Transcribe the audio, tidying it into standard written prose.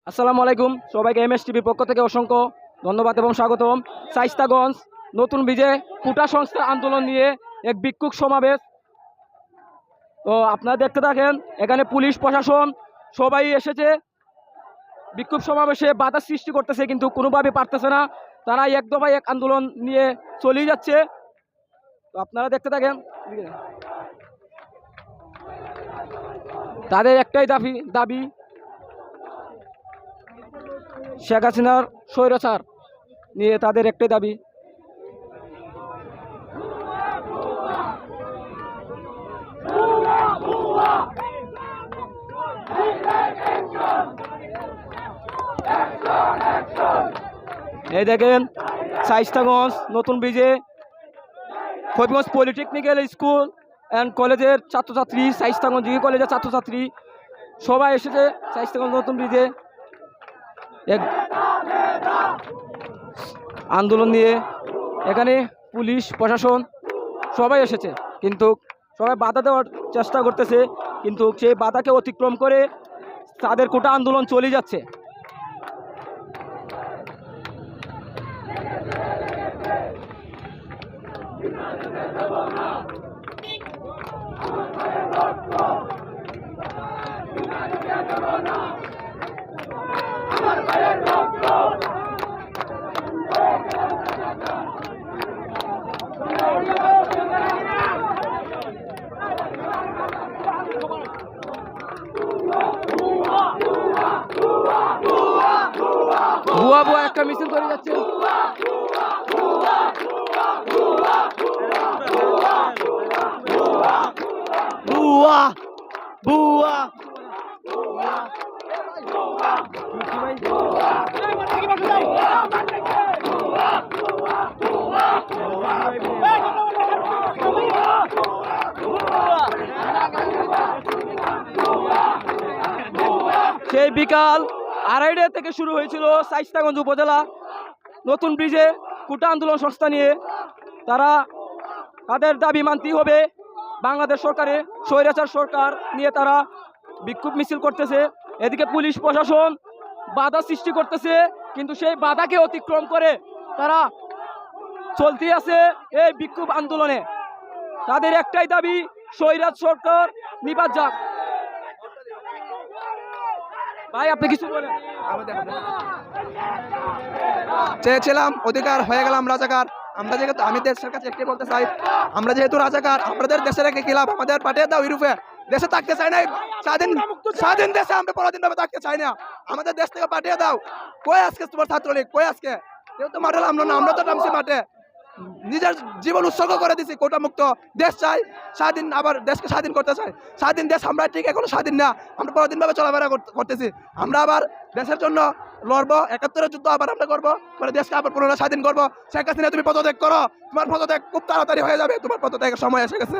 আসসালামু আলাইকুম, সবাইকে এমএসটিভির পক্ষ থেকে অসংখ্য ধন্যবাদ এবং স্বাগতম। শায়েস্তাগঞ্জ নতুন ব্রিজে কোটা সংস্কার আন্দোলন নিয়ে এক বিক্ষোভ সমাবেশ। তো আপনারা দেখতে থাকেন, এখানে পুলিশ প্রশাসন সবাই এসেছে বিক্ষোভ সমাবেশে বাধা সৃষ্টি করতেছে, কিন্তু কোনোভাবে পারতেছে না। তারা এক দফায় এক আন্দোলন নিয়ে চলেই যাচ্ছে। তো আপনারা দেখতে থাকেন। তাদের একটাই দাবি শেখ হাসিনার স্বৈরাচার নিয়ে তাদের একটাই দাবি। এই দেখেন শায়েস্তাগঞ্জ নতুন ব্রিজে ফরিদগঞ্জ পলিটেকনিক্যাল স্কুল অ্যান্ড কলেজের ছাত্রছাত্রী, শায়েস্তাগঞ্জ ডিগ্রি কলেজের ছাত্রছাত্রী সবাই এসেছে শায়েস্তাগঞ্জ নতুন ব্রিজে এক আন্দোলন নিয়ে। এখানে পুলিশ প্রশাসন সবাই এসেছে, কিন্তু সবাই বাধা দেওয়ার চেষ্টা করতেছে, কিন্তু সেই বাধাকে অতিক্রম করে তাদের কোটা আন্দোলন চলে যাচ্ছে। ভুয়া ভুয়া একটা মিছিল করে যাচ্ছে। ভুয়া ভুয়া সেই বিকাল 2:30 থেকে শুরু হয়েছিল শায়েস্তাগঞ্জ উপজেলা নতুন ব্রিজে কোটা আন্দোলন সংস্থা নিয়ে। তারা তাদের দাবি মানতেই হবে। বাংলাদেশ সরকারে স্বৈরাচার সরকার নিয়ে তারা বিক্ষোভ মিছিল করতেছে। এদিকে পুলিশ প্রশাসন বাধা সৃষ্টি করতেছে, কিন্তু সেই বাধাকে অতিক্রম করে তারা চলতে আছে এই বিক্ষোভ আন্দোলনে। তাদের একটাই দাবি, স্বৈরাচ সরকার নিপাত যাক। ভাই আপনি কিছু বলেন। চেয়েছিলাম অধিকার, হয়ে গেলাম রাজাকার। আমরা যেহেতু, আমি দেশের কাছে একটাই বলতে চাই, আমরা যেহেতু রাজাকার, আমাদের দেশে রেখে খেলাম, আমাদের পাঠিয়ে দাও ইউরোপে। দেশে থাকতে চাই না, স্বাধীন দেশে আমরা পরাধীন ভাবে থাকতে চাই না। আমাদের দেশ থেকে পাঠিয়ে দাও। কই আজকে তোমার ছাত্রলীগ, কই আজকে? যেহেতু মাঠে নামলো না, আমরা তো নামছি মাঠে, নিজের জীবন উৎসর্গ করে দিছি। কোটা মুক্ত দেশ চাই, স্বাধীন, আবার দেশকে স্বাধীন করতে চাই। স্বাধীন দেশ আমরা ঠিক এখনো স্বাধীন না, আমরা পরাধীনভাবে চলাফেরা করতেছি। আমরা আবার দেশের জন্য লড়বো, 71-এর যুদ্ধ আবার আমরা করবো, মানে দেশকে আবার পুনরায় স্বাধীন করবো। শেখ হাসিনা তুমি পদত্যাগ করো, তোমার পদত্যাগ খুব তাড়াতাড়ি হয়ে যাবে, তোমার পদত্যাগের সময় এসে গেছে।